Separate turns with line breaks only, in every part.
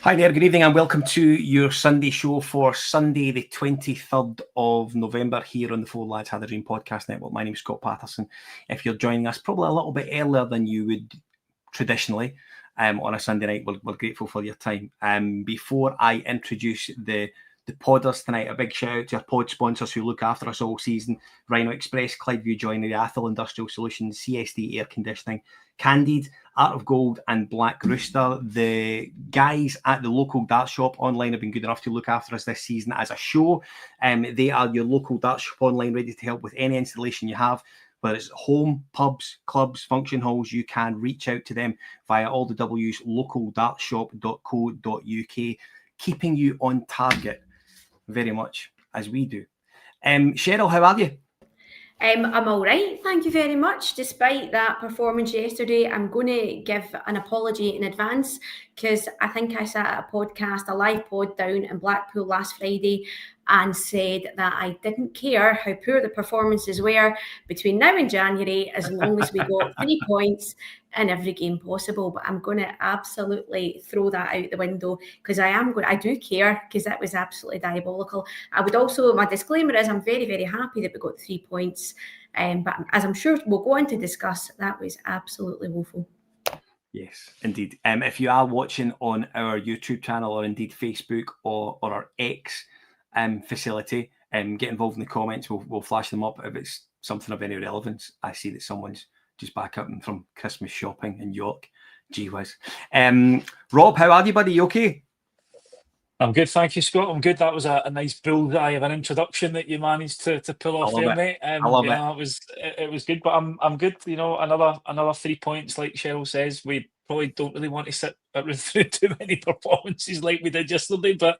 Hi there, good evening and welcome to your Sunday show for Sunday the 23rd of November here on the Four Lads Had a Dream podcast network. My name is Scott Patterson. If you're joining us probably a little bit earlier than you would traditionally on a Sunday night, we're grateful for your time. Before I introduce the podders tonight, a big shout out to our pod sponsors who look after us all season: Rhino Express, Clydeview Joinery, Athol Industrial Solutions, CSD Air Conditioning, Candid, Art of Gold and Black Rooster. The guys at the local dart shop online have been good enough to look after us this season as a show. They are your local dart shop online, ready to help with any installation you have, whether it's home, pubs, clubs, function halls. You can reach out to them via all the W's, localdartshop.co.uk, keeping you on target very much as we do. Sheryl, how are you?
I'm all right, thank you very much. Despite that performance yesterday, I'm going to give an apology in advance because I think I sat at a live pod down in Blackpool last Friday and said that I didn't care how poor the performances were between now and January as long as we got 3 points in every game possible. But I'm going to absolutely throw that out the window because I do care, because that was absolutely diabolical. I would also, my disclaimer is I'm very, very happy that we got 3 points. But as I'm sure we'll go on to discuss, that was absolutely woeful.
Yes, indeed. If you are watching on our YouTube channel or indeed Facebook or our X facility, get involved in the comments. We'll flash them up if it's something of any relevance. I see that someone's just back up from Christmas shopping in York. Gee whiz. Rob, how are you, buddy? You okay?
I'm good, thank you, Scott. I'm good. That was a nice bullseye of an introduction that you managed to pull off there, mate.
I love it.
It was good, but I'm good. You know, another 3 points, like Sheryl says. We probably don't really want to sit through too many performances like we did yesterday, but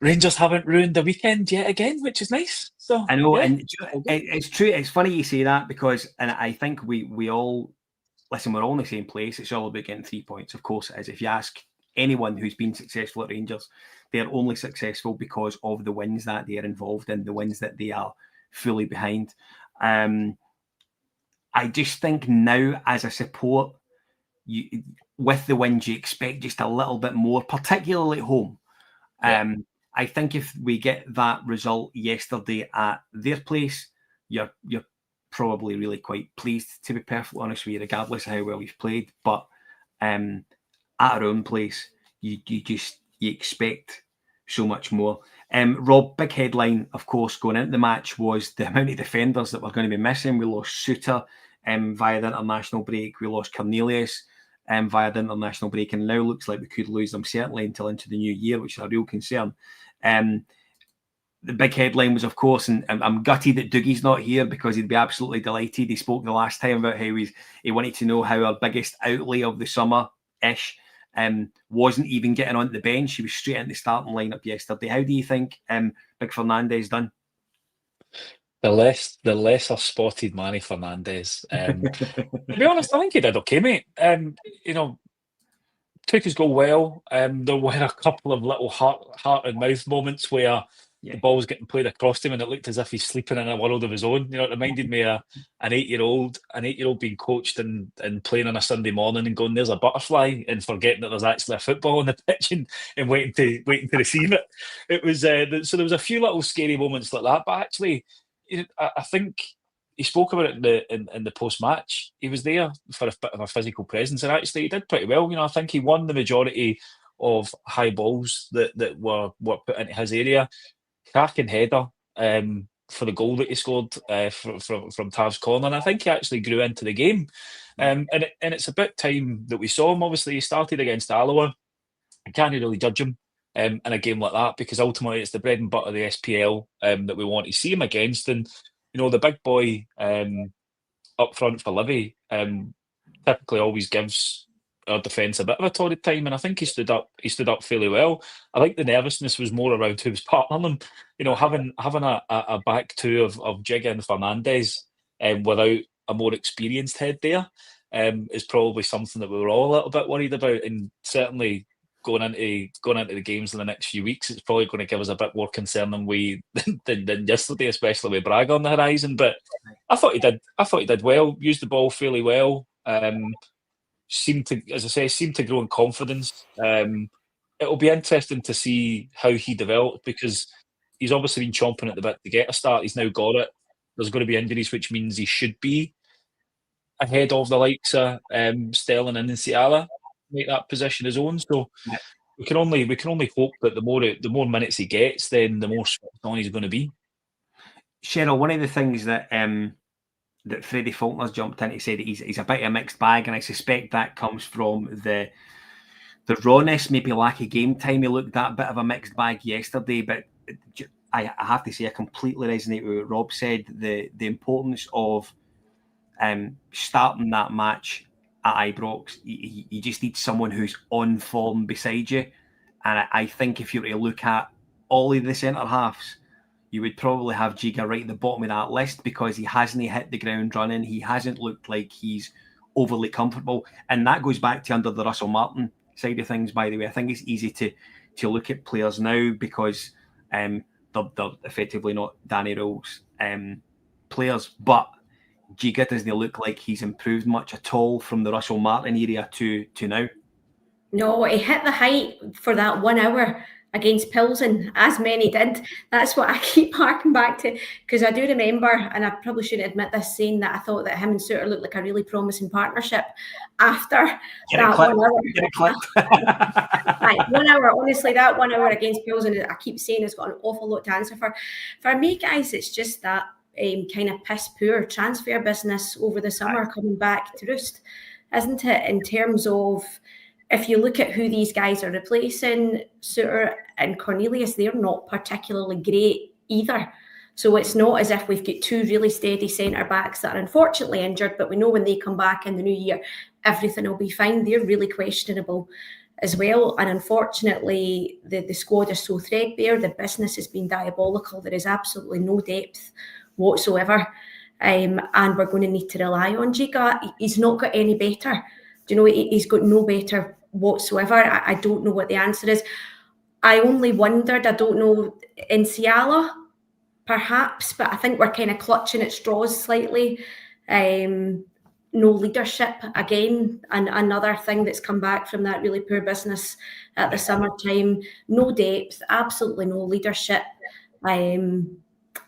Rangers haven't ruined the weekend yet again, which is nice. So
I know, yeah, and it's true. It's funny you say that because, and I think we all listen. We're all in the same place. It's all about getting 3 points. Of course, it is. If you ask anyone who's been successful at Rangers, they're only successful because of the wins that they are involved in, the wins that they are fully behind. I just think now, as a support, with the wins, you expect just a little bit more, particularly at home. Yeah. I think if we get that result yesterday at their place, you're probably really quite pleased, to be perfectly honest with you, regardless of how well we've played. But at our own place, you expect so much more. Rob, big headline, of course, going into the match was the amount of defenders that we're going to be missing. We lost Suter via the international break. We lost Cornelius via the international break, and now looks like we could lose them certainly until into the new year, which is a real concern. The big headline was, of course, and I'm gutted that Doogie's not here because he'd be absolutely delighted. He spoke the last time about how he wanted to know how our biggest outlay of the summer-ish wasn't even getting onto the bench. He was straight into the starting lineup yesterday. How do you think Big Fernandez done?
The lesser spotted Manny Fernandez. To be honest, I think he did okay, mate. You know, took his goal well. There were a couple of little heart and mouth moments where the ball was getting played across him and it looked as if he's sleeping in a world of his own. You know, it reminded me of an 8-year-old being coached and playing on a Sunday morning and going, "There's a butterfly," and forgetting that there's actually a football on the pitch and waiting to receive it. It was so there was a few little scary moments like that, but actually, I think he spoke about it in the post match. He was there for a bit of a physical presence, and actually he did pretty well. You know, I think he won the majority of high balls that were put into his area. Cracking header for the goal that he scored from Tav's corner, and I think he actually grew into the game. And it's about time that we saw him. Obviously, he started against Alloa. I can't really judge him in a game like that because ultimately it's the bread and butter of the SPL that we want to see him against. And you know, the big boy up front for Livy typically always gives our defence a bit of a torrid time, and I think he stood up fairly well. I think the nervousness was more around who was partnering him. You know, having a back two of Jigga and Fernandez without a more experienced head there is probably something that we were all a little bit worried about, and certainly going into the games in the next few weeks, it's probably going to give us a bit more concern than yesterday, especially with Braga on the horizon. But I thought he did well, used the ball fairly well. Seemed to, as I say, grow in confidence. it'll be interesting to see how he develops, because he's obviously been chomping at the bit to get a start. He's now got it. There's going to be injuries, which means he should be ahead of the likes of Sterling and Nsiala, make that position his own. So
Yeah.
we can only hope that the more minutes he gets, then the more switched on he's going to be.
Sheryl, one of the things that that Freddie Faulkner's jumped in to say that he's a bit of a mixed bag, and I suspect that comes from the rawness, maybe lack of game time. He looked that bit of a mixed bag yesterday, but I have to say I completely resonate with what Rob said. The importance of starting that match at Ibrox. You just need someone who's on form beside you, and I think if you were to look at all of the centre halves, you would probably have Giga right at the bottom of that list, because he hasn't hit the ground running. He hasn't looked like he's overly comfortable. And that goes back to under the Russell Martin side of things, by the way. I think it's easy to look at players now because they're effectively not Danny Rose players. But Giga doesn't look like he's improved much at all from the Russell Martin area to now.
No, he hit the height for that 1 hour against Pilsen, as many did. That's what I keep harking back to, because I do remember, and I probably shouldn't admit this, saying that I thought that him and Suter looked like a really promising partnership after that 1 hour. Right, 1 hour, honestly, that 1 hour against Pilsen, I keep saying, has got an awful lot to answer for. For me, guys, it's just that kind of piss poor transfer business over the summer coming back to roost, isn't it? In terms of, if you look at who these guys are replacing, Suter and Cornelius, they're not particularly great either. So it's not as if we've got two really steady centre backs that are unfortunately injured, but we know when they come back in the new year, everything will be fine. They're really questionable as well. And unfortunately, the squad is so threadbare. The business has been diabolical. There is absolutely no depth whatsoever. And we're going to need to rely on Giga. He's not got any better. Do you know, he's got no better whatsoever. I don't know what the answer is. I only wondered, I don't know, Nsiala, perhaps, but I think we're kind of clutching at straws slightly. No leadership, again, and another thing that's come back from that really poor business at the summertime. No depth, absolutely no leadership.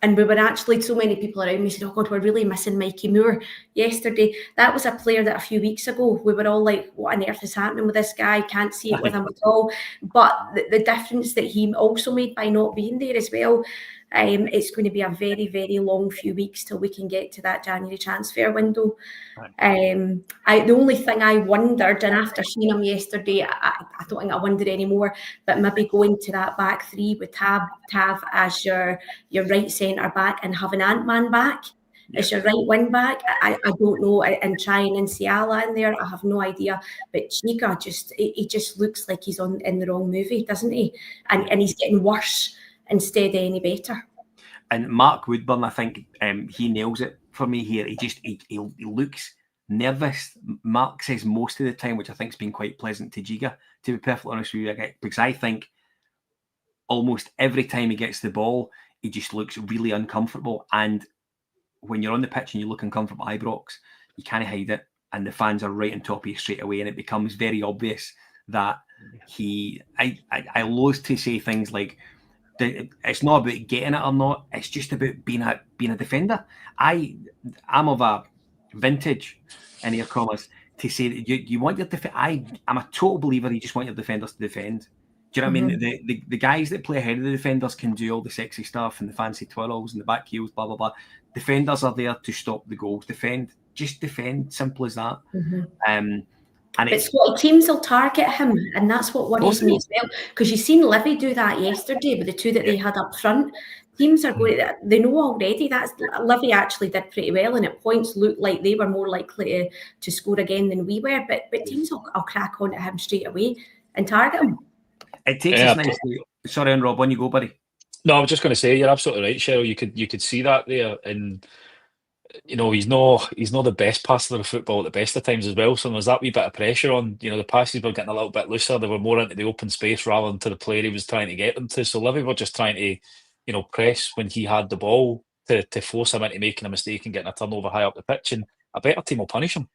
And we were actually, so many people around me said, oh God, we're really missing Mikey Moore yesterday. That was a player that a few weeks ago, we were all like, what on earth is happening with this guy? Can't see it with him at all. But the difference that he also made by not being there as well, it's going to be a very, very long few weeks till we can get to that January transfer window. The only thing I wondered, and after seeing him yesterday, I don't think I wondered anymore, but maybe going to that back three with Tav as your right centre back and having Ant-Man back as your right wing back. I don't know, and trying Nsiala in there, I have no idea. But Giga he just looks like he's in the wrong movie, doesn't he? And he's getting worse instead of any better.
And Mark Woodburn, I think he nails it for me here. He looks nervous. Mark says most of the time, which I think has been quite pleasant to Giga, to be perfectly honest with you, because I think almost every time he gets the ball, he just looks really uncomfortable. And when you're on the pitch and you look uncomfortable at Ibrox, you can't hide it, and the fans are right on top of you straight away, and it becomes very obvious that I loathe to say things like, it's not about getting it or not, it's just about being a defender. I'm of a vintage, in air commas, to say that you want your I'm a total believer you just want your defenders to defend. Do you know what I mean? The guys that play ahead of the defenders can do all the sexy stuff and the fancy twirls and the back heels, blah blah blah. Defenders are there to stop the goals. Just defend, simple as that.
But Scotty, teams will target him, and that's what worries me as well. Because you've seen Livy do that yesterday with the two that they had up front. Teams are going to, they know already. Livy actually did pretty well, and at points looked like they were more likely to score again than we were. But teams will crack on to him straight away and target him.
It takes us nicely. Sorry, and Rob, on you go, buddy.
No, I was just going to say, you're absolutely right, Sheryl. You could see that there, and you know, he's not the best passer of football at the best of times as well. So there's that wee bit of pressure on. You know, the passes were getting a little bit looser. They were more into the open space rather than to the player he was trying to get them to. So Livy were just trying to, you know, press when he had the ball to force him into making a mistake and getting a turnover high up the pitch. And a better team will punish him.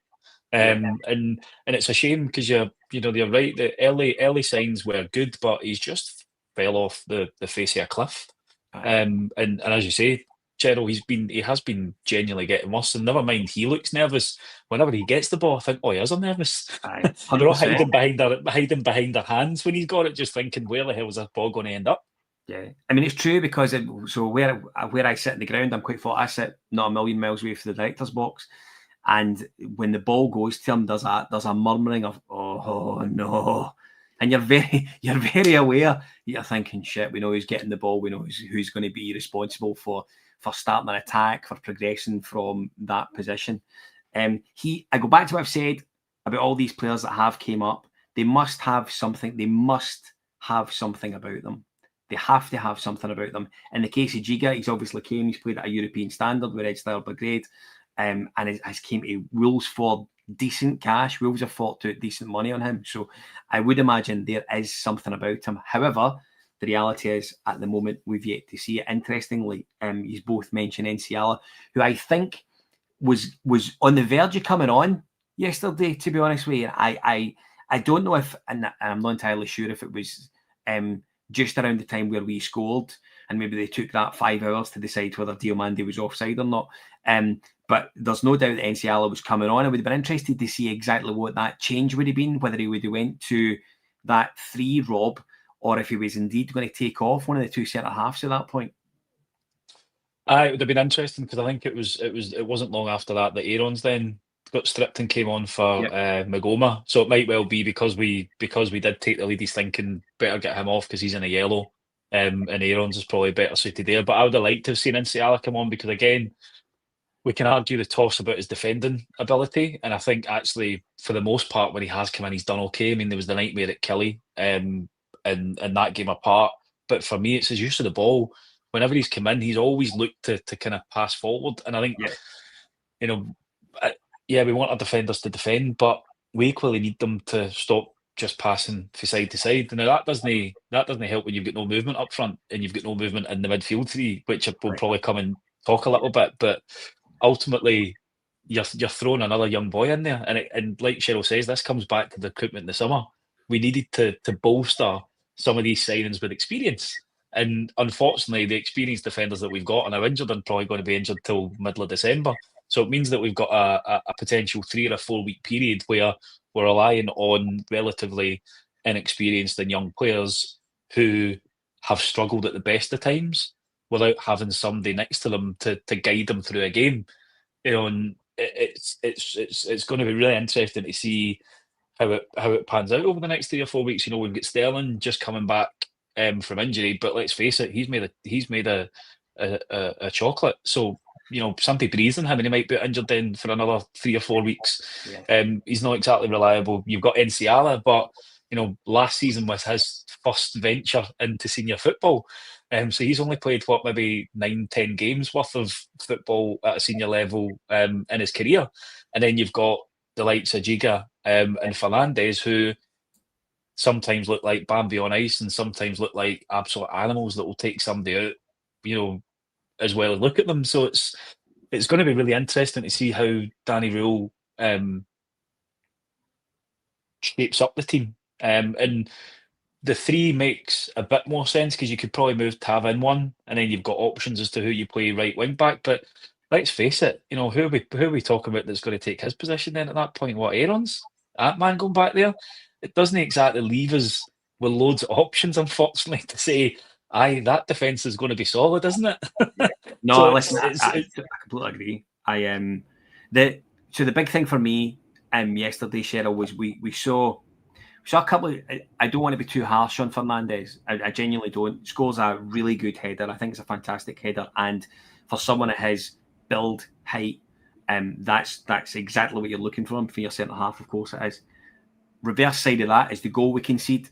And it's a shame because you're right. The early signs were good, but he's just fell off the face of a cliff. And as you say, Cheryl, he has been genuinely getting worse. And never mind, he looks nervous whenever he gets the ball. I think, oh, he is nervous.
Aye,
They're all
100%.
hiding behind their hands when he's got it, just thinking, where the hell is this ball going to end up?
Yeah, I mean, it's true because where I sit in the ground, I'm quite flat. I sit not a million miles away from the director's box, and when the ball goes to him, there's a murmuring of oh no, and you're very aware. You're thinking, shit, we know who's getting the ball. We know who's going to be responsible for starting an attack, for progressing from that position. I go back to what I've said about all these players that have came up. They must have something. They must have something about them. They have to have something about them. In the case of Giga, he's obviously came, he's played at a European standard with Red Star Belgrade, and has came to Wolves for decent cash. Wolves have fought to decent money on him. So I would imagine there is something about him. However, the reality is, at the moment, we've yet to see it. Interestingly, he's both mentioned Enciala, who I think was on the verge of coming on yesterday, to be honest with you. I don't know if, and I'm not entirely sure if it was just around the time where we scored, and maybe they took that 5 hours to decide whether Diomande was offside or not. But there's no doubt that Enciala was coming on. I would have been interested to see exactly what that change would have been, whether he would have went to that 3, Rob, or if he was indeed going to take off one of the 2 centre halves at that point.
It would have been interesting because I think it wasn't long after that Aaron's then got stripped and came on for Magoma. So it might well be because we did take the lead, he's thinking better get him off because he's in a yellow. And Aaron's is probably better suited there. But I would have liked to have seen Enciala come on because, again, we can argue the toss about his defending ability. And I think actually, for the most part, when he has come in, he's done okay. I mean, there was the nightmare at Killie and that game apart. But for me, it's his use of the ball. Whenever he's come in, he's always looked to kind of pass forward. And I think, we want our defenders to defend, but we equally need them to stop just passing from side to side. Now that doesn't help when you've got no movement up front and you've got no movement in the midfield three, which will probably come and talk a little bit. But ultimately, you're throwing another young boy in there, and like Cheryl says, this comes back to the recruitment in the summer. We needed to bolster some of these signings with experience. And unfortunately, the experienced defenders that we've got are now injured and probably going to be injured till middle of December. So it means that we've got a potential 3 or 4 week period where we're relying on relatively inexperienced and young players who have struggled at the best of times without having somebody next to them to guide them through a game. And it's going to be really interesting to see how it pans out over the next 3 or 4 weeks. We've got Sterling just coming back from injury, but let's face it, he's made a chocolate. So somebody breathes on him and he might be injured then for another 3 or 4 weeks. He's not exactly reliable. You've got Enciala, but last season was his first venture into senior football. So he's only played maybe 9-10 games worth of football at a senior level in his career. And then you've got the likes of Giga and Fernandez, who sometimes look like Bambi on ice and sometimes look like absolute animals that will take somebody out, as well as look at them. So it's going to be really interesting to see how Danny Rule shapes up the team. And the 3 makes a bit more sense because you could probably move Tav in one, and then you've got options as to who you play right wing back. But let's face it, who are we talking about that's going to take his position then at that point? What, Aaron's? Ant-Man going back there? It doesn't exactly leave us with loads of options, unfortunately, to say, aye, that defence is going to be solid, isn't it?
No,
So
listen, I completely agree. So the big thing for me yesterday, Cheryl, was we saw a couple of, I don't want to be too harsh on Fernandez. I genuinely don't. Scores a really good header. I think it's a fantastic header. And for someone at his build, height, that's exactly what you're looking for your centre half, of course it is. Reverse side of that is the goal we concede.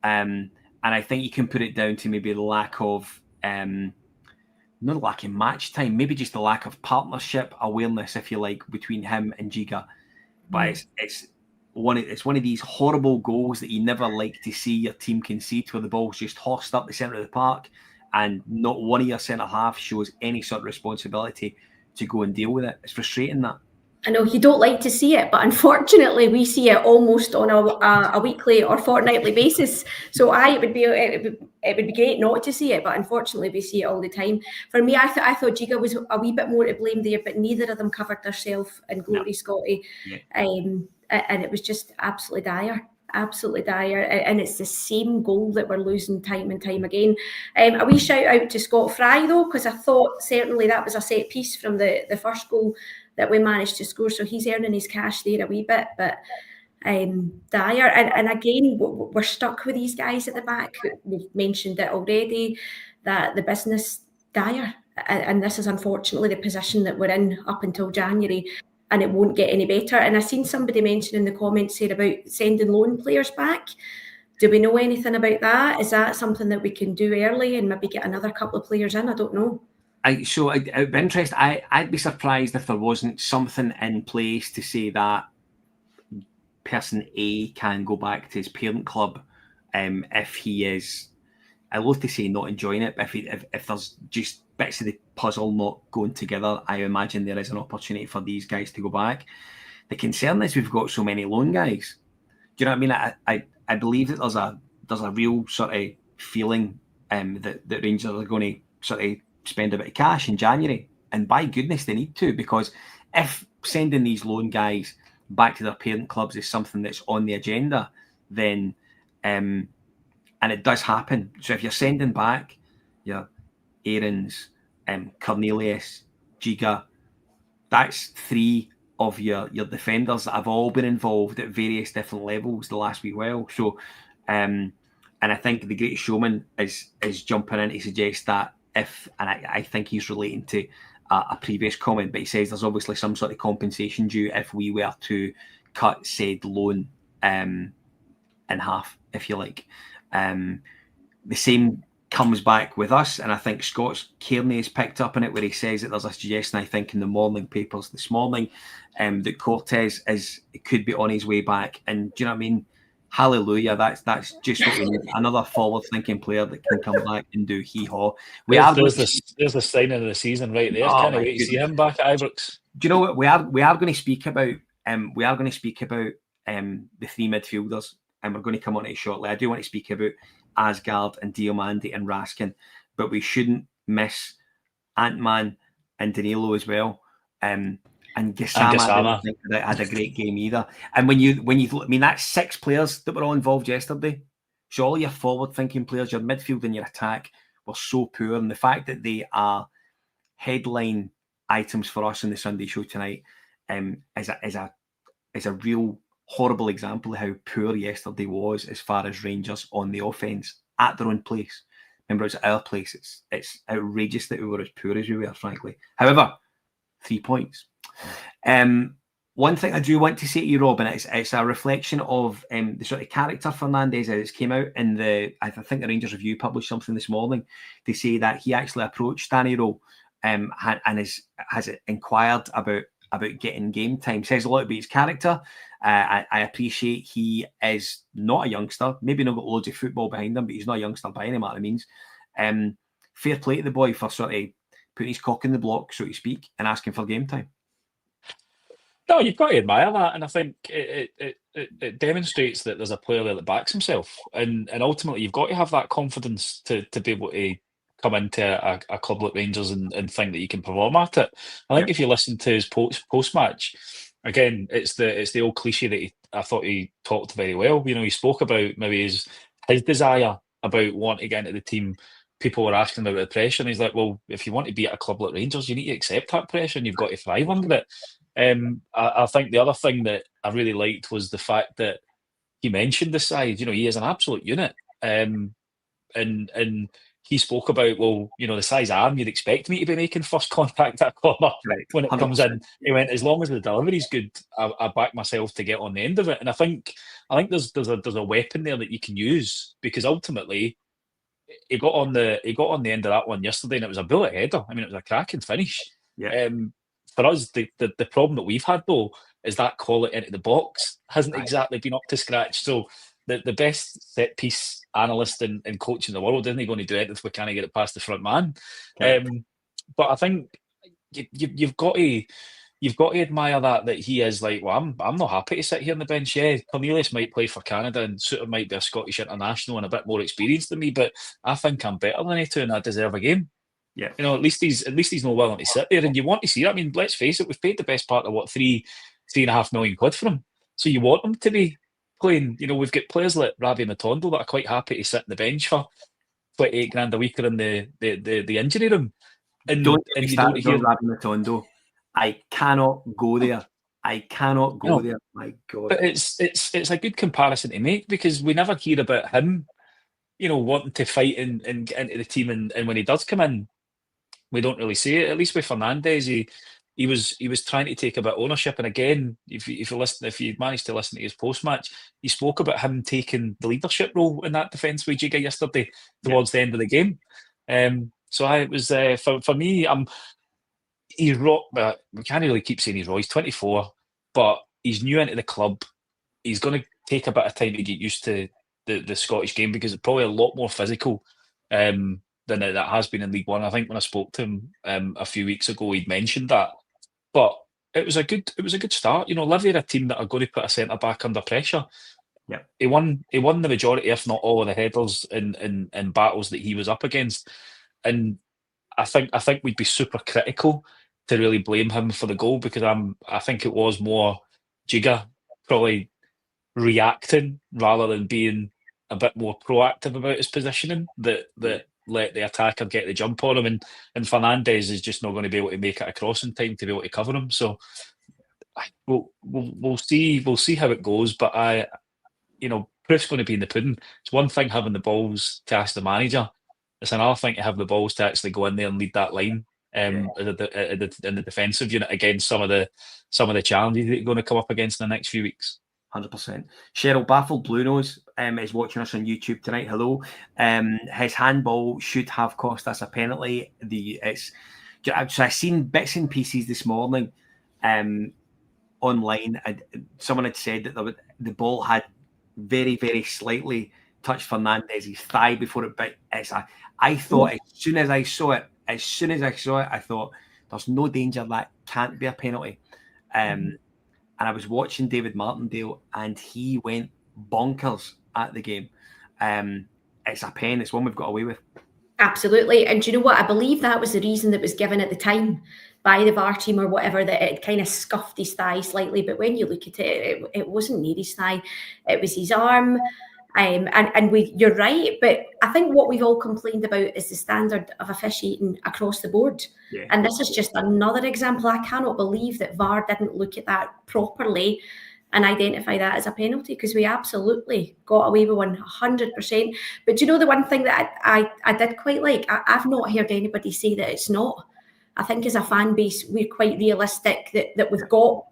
And I think you can put it down to maybe the lack of, not a lack of match time, maybe just the lack of partnership awareness, if you like, between him and Giga. But it's one of these horrible goals that you never like to see your team concede, where the ball's just hossed up the centre of the park and not one of your centre half shows any sort of responsibility to go and deal with it. It's frustrating, that.
I know you don't like to see it, but unfortunately, we see it almost on a weekly or fortnightly basis. So it would be great not to see it, but unfortunately, we see it all the time. For me, I thought Giga was a wee bit more to blame there, but neither of them covered themselves in glory, Scotty.
Yeah.
And it was just absolutely dire. Absolutely dire, and it's the same goal that we're losing time and time again. A wee shout out to Scott Fry though, because I thought certainly that was a set piece from the first goal that we managed to score, so he's earning his cash there a wee bit, but dire. And again, we're stuck with these guys at the back. We've mentioned it already, that the business dire, and this is unfortunately the position that we're in up until January, and it won't get any better. And I've seen somebody mention in the comments here about sending loan players back. Do we know anything about that? Is that something that we can do early and maybe get another couple of players in? I don't know.
I'd be interested. I'd be surprised if there wasn't something in place to say that person A can go back to his parent club if he is, I love to say not enjoying it, but if there's just bits of the puzzle not going together, I imagine there is an opportunity for these guys to go back. The concern is we've got so many loan guys. Do you know what I mean? I believe that there's a real sort of feeling that Rangers are going to sort of spend a bit of cash in January, and by goodness they need to, because if sending these loan guys back to their parent clubs is something that's on the agenda, then and it does happen. So if you're sending back your Aarons, Cornelius, Giga, that's 3 of your defenders that have all been involved at various different levels the last wee while. So and I think the Greatest Showman is jumping in to suggest that I think he's relating to a previous comment, but he says there's obviously some sort of compensation due if we were to cut said loan in half, if you like. The same comes back with us, and I think Scott's Kearney has picked up on it, where he says that there's a suggestion, I think, in the morning papers this morning that Cortez could be on his way back. And do you know what I mean? Hallelujah! That's just what we need. Another forward-thinking player that can come back and do hee-haw.
There's the signing of the season right there. Can't wait to see him back at Ibrox.
Do you know what we are going to speak about? We are going to speak about the 3 midfielders, and we're going to come on it shortly. I do want to speak about Asgard and Diomande and Raskin, but we shouldn't miss Ant-Man and Danilo as well. And Gassama had a great game either. And when you I mean, that's 6 players that were all involved yesterday. So all your forward-thinking players, your midfield and your attack were so poor, and the fact that they are headline items for us in the Sunday show tonight is a real horrible example of how poor yesterday was as far as Rangers on the offence at their own place. Remember, it's our place. It's outrageous that we were as poor as we were, frankly. However, 3 points. One thing I do want to say to you, Rob, and it's a reflection of the sort of character Fernandez is. Came out in I think the Rangers Review published something this morning to say that he actually approached Danny Rowe and has inquired about getting game time. Says a lot about his character. I appreciate he is not a youngster, maybe not got loads of football behind him, but he's not a youngster by any matter of means. Fair play to the boy for sort of putting his cock in the block, so to speak, and asking for game time.
No, you've got to admire that, and I think it demonstrates that there's a player there that backs himself, and ultimately you've got to have that confidence to be able to come into a club like Rangers and think that you can perform at it. I think if you listen to his post-match, again, it's the old cliche that I thought he talked very well. You know, he spoke about maybe his desire about wanting to get into the team. People were asking about the pressure, and he's like, well, if you want to be at a club like Rangers, you need to accept that pressure, and you've got to thrive under it. I think the other thing that I really liked was the fact that he mentioned the side. You know, he is an absolute unit, and he spoke about, well, you know, the size arm, you'd expect me to be making first contact at a corner when it 100%. Comes in. He went, as long as the delivery's good, I back myself to get on the end of it. And I think there's a weapon there that you can use, because ultimately he got on the end of that one yesterday, and it was a bullet header. I mean, it was a cracking finish.
Yeah.
For us, the problem that we've had though is that quality into the box hasn't exactly been up to scratch. So the best set piece analyst and coach in the world isn't going to do it if we can't get it past the front man. Okay. But I think you've got to you've got to admire that he is like, well, I'm not happy to sit here on the bench. Yeah, Cornelius might play for Canada and Suter might be a Scottish international and a bit more experienced than me, but I think I'm better than he two and I deserve a game.
Yeah.
You know, at least he's not willing to sit there, and you want to see it. I mean, let's face it, we've paid the best part of what, £3.5 million for him. So you want him to be playing. You know, we've got players like Ravi Matondo that are quite happy to sit on the bench for 28 grand a week or in the injury room. And
Don't get me
you don't
started
hear
on Ravi Matondo. I cannot go there. I cannot go there. My God.
But it's a good comparison to make, because we never hear about him, you know, wanting to fight and get into the team, and when he does come in, we don't really see it. At least with Fernandez, he was trying to take a bit of ownership. And again, if you managed to listen to his post match, he spoke about him taking the leadership role in that defence with Giga yesterday towards the end of the game. So it was for me. He's raw. We can't really keep saying he's raw. He's 24, but he's new into the club. He's going to take a bit of time to get used to the Scottish game, because it's probably a lot more physical than it has been in League One. I think when I spoke to him a few weeks ago, he'd mentioned that. But it was a good start. You know, Livy are a team that are going to put a centre back under pressure.
Yeah,
he won the majority, if not all, of the headers in battles that he was up against, and I think we'd be super critical to really blame him for the goal, because I think it was more Giga probably reacting rather than being a bit more proactive about his positioning that let the attacker get the jump on him, and Fernandez is just not going to be able to make it across in time to be able to cover him. So we'll see how it goes, but proof's going to be in the pudding. It's one thing having the balls to ask the manager. It's another thing to have the balls to actually go in there and lead that line in the defensive unit against some of the challenges that you're going to come up against in the next few weeks.
100%. Cheryl Baffled Blue Nose is watching us on YouTube tonight. Hello. His handball should have cost us a penalty. So I've seen bits and pieces this morning online. Someone had said that the ball had very, very slightly touched Fernandez's thigh before it bit. I thought as soon as I saw it, I thought there's no danger that can't be a penalty. And I was watching David Martindale, and he went bonkers at the game. It's a pen. It's one we've got away with.
Absolutely. And do you know what? I believe that was the reason that was given at the time by the VAR team or whatever, that it kind of scuffed his thigh slightly. But when you look at it, it wasn't near his thigh. It was his arm. You're right, but I think what we've all complained about is the standard of officiating across the board.
Yeah.
And this is just another example. I cannot believe that VAR didn't look at that properly and identify that as a penalty, because we absolutely got away with 100%. But do you know the one thing that I did quite like? I've not heard anybody say that it's not. I think as a fan base, we're quite realistic that we've got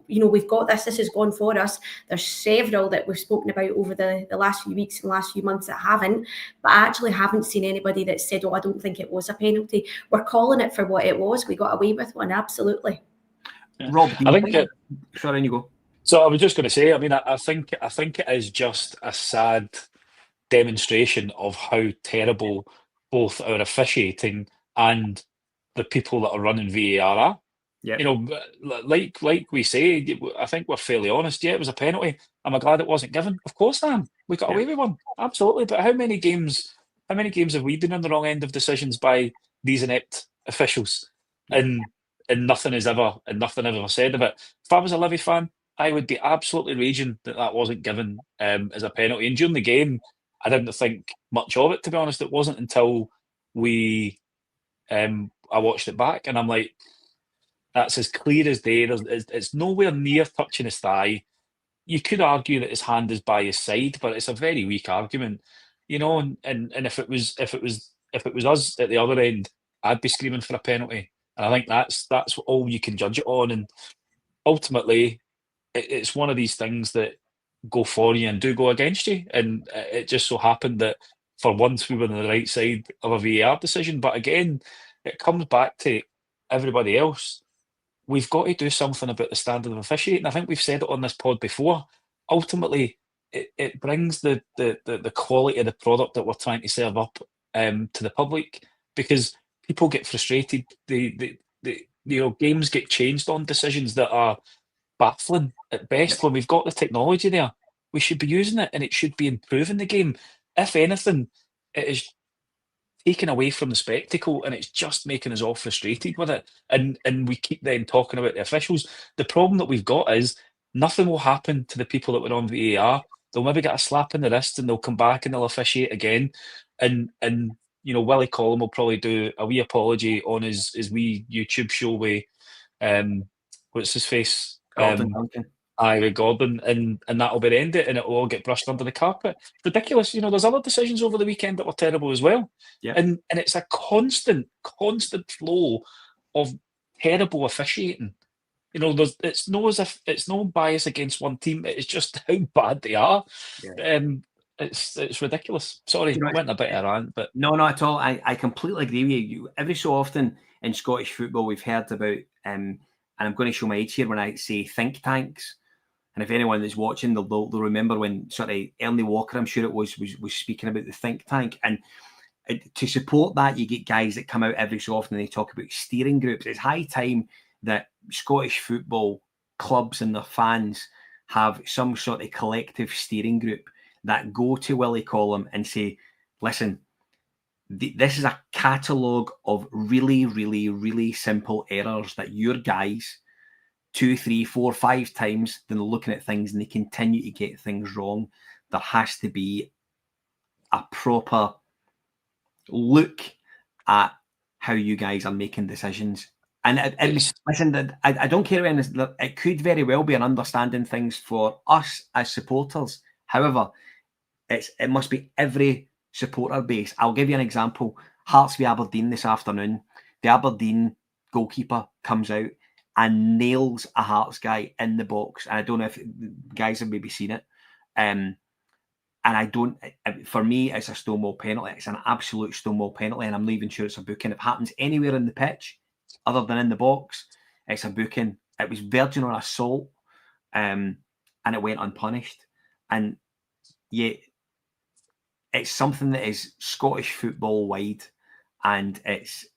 this has gone for us. There's several that we've spoken about over the last few weeks and last few months that haven't, but I actually haven't seen anybody that said, I don't think it was a penalty. We're calling it for what it was. We got away with one, absolutely.
Rob,
sorry,
you go.
So I was just going to say, I mean, I think it is just a sad demonstration of how terrible both our officiating and the people that are running VAR are.
Yeah.
You know, like we say, I think we're fairly honest. Yeah, it was a penalty. Am I glad it wasn't given? Of course I am. We got away with one. Absolutely. But how many games have we been on the wrong end of decisions by these inept officials? And nothing is ever said of it. If I was a Livy fan, I would be absolutely raging that wasn't given as a penalty. And during the game, I didn't think much of it, to be honest. It wasn't until I watched it back, and I'm like, that's as clear as day. It's nowhere near touching his thigh. You could argue that his hand is by his side, but it's a very weak argument, you know. And if it was us at the other end, I'd be screaming for a penalty. And I think that's all you can judge it on. And ultimately, it's one of these things that go for you and do go against you. And it just so happened that for once we were on the right side of a VAR decision. But again, it comes back to everybody else. We've got to do something about the standard of officiating. I think we've said it on this pod before. Ultimately, it brings the quality of the product that we're trying to serve up to the public, because people get frustrated. They games get changed on decisions that are baffling at best. When we've got the technology there, we should be using it, and it should be improving the game. If anything, it is taken away from the spectacle, and it's just making us all frustrated with it. And we keep then talking about the officials. The problem that we've got is nothing will happen to the people that were on VAR. They'll maybe get a slap in the wrist, and they'll come back and they'll officiate again. And Willie Collum will probably do a wee apology on his wee YouTube show with what's his face?
Gordon Duncan.
Aye, with Gordon, and that'll be the end of it, and it'll all get brushed under the carpet. Ridiculous. There's other decisions over the weekend that were terrible as well.
Yeah.
And it's a constant flow of terrible officiating. It's no as if it's no bias against one team. It's just how bad they are.
Yeah.
It's ridiculous. Sorry, I went a bit of a rant, but
no, not at all. I completely agree with you. Every so often in Scottish football, we've heard about, and I'm going to show my age here when I say think tanks. And if anyone that's watching, they'll remember when sort of Ernie Walker, I'm sure it was speaking about the think tank. And to support that, you get guys that come out every so often and they talk about steering groups. It's high time that Scottish football clubs and their fans have some sort of collective steering group that go to Willie Collum and say, listen, this is a catalogue of really, really, really simple errors that your guys 2, 3, 4, 5 times, then they're looking at things and they continue to get things wrong. There has to be a proper look at how you guys are making decisions. And listen, I don't care when it could very well be an understanding things for us as supporters. However, it must be every supporter base. I'll give you an example. Hearts v Aberdeen this afternoon. The Aberdeen goalkeeper comes out and nails a Hearts guy in the box. And I don't know if guys have maybe seen it. And for me, it's a Stonewall penalty. It's an absolute Stonewall penalty, and I'm not even sure it's a booking. If it happens anywhere in the pitch, other than in the box, it's a booking. It was verging on assault, and it went unpunished. And yet, it's something that is Scottish football wide, and it's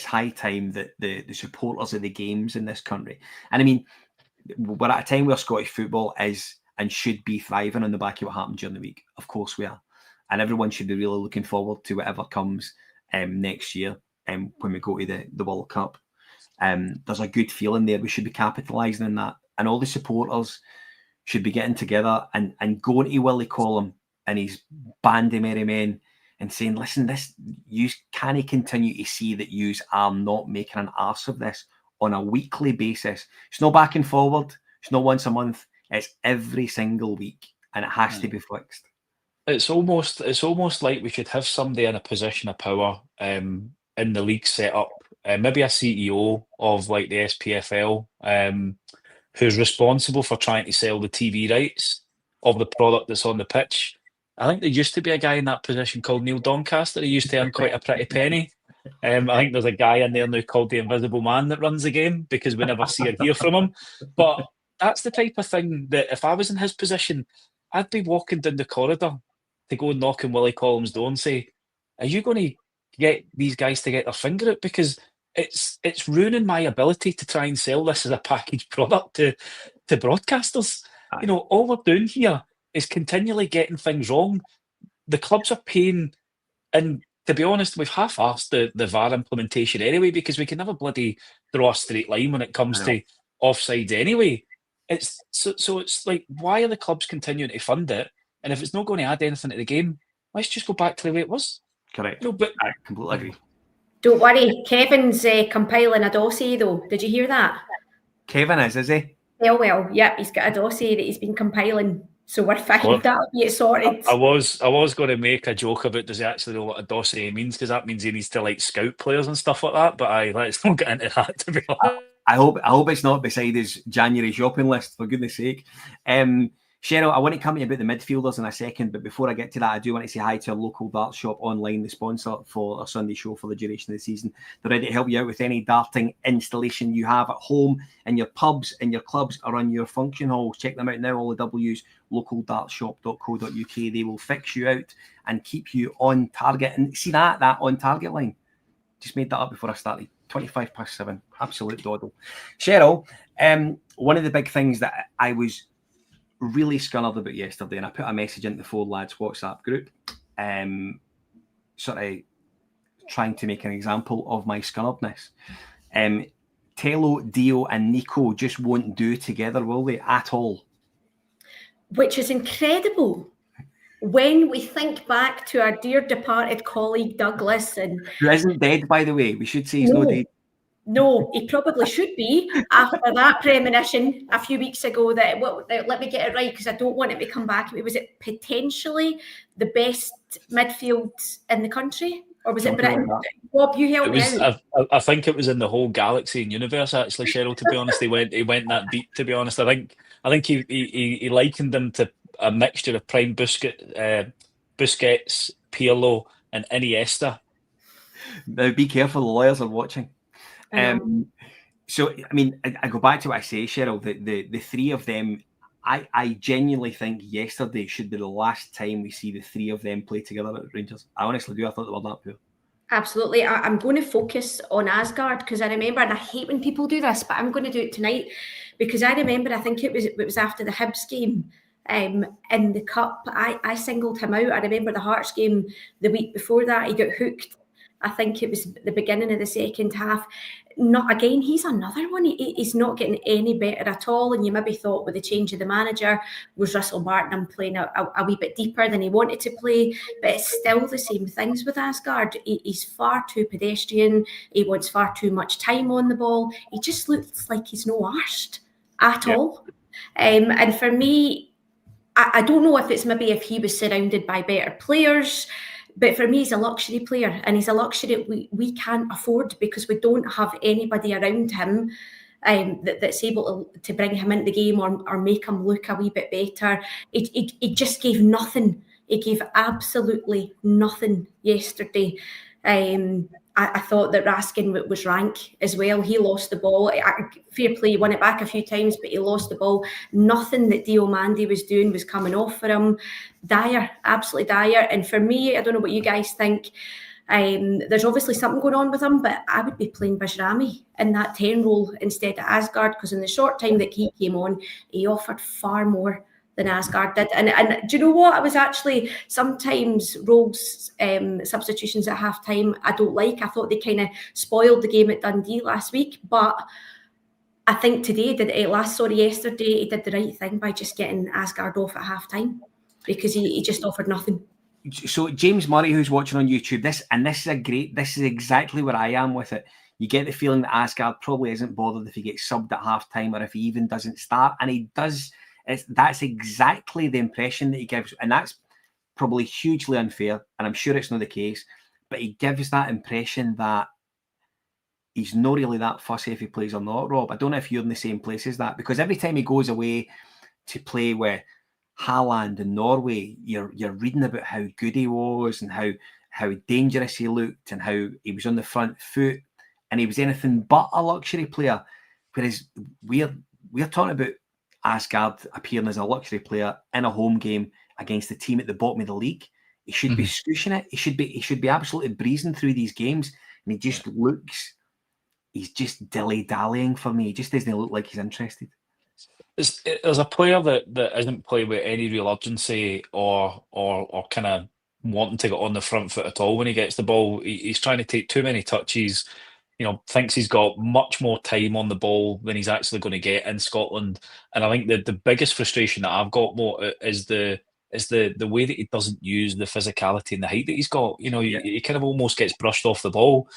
high time that the supporters of the games in this country, and I mean, we're at a time where Scottish football is and should be thriving on the back of what happened during the week. Of course we are. And everyone should be really looking forward to whatever comes next year when we go to the World Cup. There's a good feeling there. We should be capitalising on that. And all the supporters should be getting together and going to Willie Collum and his band of merry men and saying, listen, you can't continue to see that you are not making an arse of this on a weekly basis. It's no back and forward. It's not once a month. It's every single week, and it has to be fixed.
It's almost like we should have somebody in a position of power in the league set up, maybe a CEO of like the SPFL, who's responsible for trying to sell the TV rights of the product that's on the pitch. I think there used to be a guy in that position called Neil Doncaster. He used to earn quite a pretty penny. I think there's a guy in there now called the Invisible Man that runs the game because we never see or hear from him. But that's the type of thing that if I was in his position, I'd be walking down the corridor to go and knock on Willie Collum's door and say, are you going to get these guys to get their finger out? Because it's ruining my ability to try and sell this as a packaged product to broadcasters. All we're doing here is continually getting things wrong. The clubs are paying, and to be honest, we've half-arsed the VAR implementation anyway, because we can never bloody draw a straight line when it comes to offsides anyway. It's like, why are the clubs continuing to fund it? And if it's not going to add anything to the game, let's just go back to the way it was.
Correct.
But
I completely agree.
Don't worry, Kevin's compiling a dossier though. Did you hear that?
Kevin is he?
Well, yeah, he's got a dossier that he's been compiling. So we're fine. That'll be it sorted.
I was going to make a joke about does he actually know what a dossier means, because that means he needs to like scout players and stuff like that. But let's not get into that, to be honest.
I hope it's not beside his January shopping list, for goodness sake. Sheryl, I want to come to you about the midfielders in a second, but before I get to that, I do want to say hi to our local dart shop online, the sponsor for our Sunday show for the duration of the season. They're ready to help you out with any darting installation you have at home, in your pubs, in your clubs, or on your function halls. Check them out now, all the W's, localdartshop.co.uk. They will fix you out and keep you on target. And see that on target line? Just made that up before I started 7, absolute doddle. Sheryl, one of the big things that I was really scunnered about yesterday, and I put a message into the Four Lads WhatsApp group, sort of trying to make an example of my scunneredness. Tello, Dio and Nico just won't do together, will they, at all?
Which is incredible when we think back to our dear departed colleague Douglas, and
who isn't dead, by the way. We should say he's not dead.
No, he probably should be after that premonition a few weeks ago that, let me get it right because I don't want it to come back. Was it potentially the best midfield in the country? Or was it Britain? Bob, you help me out.
I think it was in the whole galaxy and universe, actually, Sheryl, to be honest. He went that deep, to be honest. I think he likened them to a mixture of prime Busquets, Pirlo and Iniesta.
Now be careful, the lawyers are watching. So, I mean, I go back to what I say, Sheryl, the three of them, I genuinely think yesterday should be the last time we see the three of them play together at Rangers. I honestly do. I thought they were that poor.
Absolutely. I'm going to focus on Asgard because I remember, and I hate when people do this, but I'm going to do it tonight because I remember, I think it was after the Hibs game in the Cup. I singled him out. I remember the Hearts game the week before that. He got hooked. I think it was the beginning of the second half. Not again, he's another one. He's not getting any better at all. And you maybe thought with the change of the manager, was Russell Martin playing a wee bit deeper than he wanted to play? But it's still the same things with Asgard. He's far too pedestrian. He wants far too much time on the ball. He just looks like he's no arsed at all. And for me, I don't know if it's maybe if he was surrounded by better players. But for me, he's a luxury player, and he's a luxury we can't afford because we don't have anybody around him that's able to bring him into the game or make him look a wee bit better. He just gave nothing. He gave absolutely nothing yesterday. I thought that Raskin was rank as well. He lost the ball. Fair play, he won it back a few times, but he lost the ball. Nothing that Diomande was doing was coming off for him. Dire, absolutely dire. And for me, I don't know what you guys think. There's obviously something going on with him, but I would be playing Bajrami in that 10 role instead of Asgard because in the short time that he came on, he offered far more than Asgard did. And do you know what? I was actually sometimes Rogue's substitutions at half-time I don't like. I thought they kind of spoiled the game at Dundee last week, but I think yesterday he did the right thing by just getting Asgard off at half-time because he just offered nothing.
So James Murray, who's watching on YouTube, this is exactly where I am with it. You get the feeling that Asgard probably isn't bothered if he gets subbed at half-time or if he even doesn't start, and he does. That's exactly the impression that he gives, and that's probably hugely unfair, and I'm sure it's not the case, but he gives that impression that he's not really that fussy if he plays or not, Rob. I don't know if you're in the same place as that, because every time he goes away to play with Haaland in Norway, you're reading about how good he was and how dangerous he looked and how he was on the front foot and he was anything but a luxury player, whereas we're talking about Asgard appearing as a luxury player in a home game against the team at the bottom of the league. He should be squishing it. He should be absolutely breezing through these games, and he just looks. He's just dilly-dallying for me. He just doesn't look like he's interested.
There's a player that isn't playing with any real urgency or kind of wanting to get on the front foot at all when he gets the ball. He's trying to take too many touches. Thinks he's got much more time on the ball than he's actually going to get in Scotland. And I think the biggest frustration that I've got more is the way that he doesn't use the physicality and the height that he's got. He kind of almost gets brushed off the ball.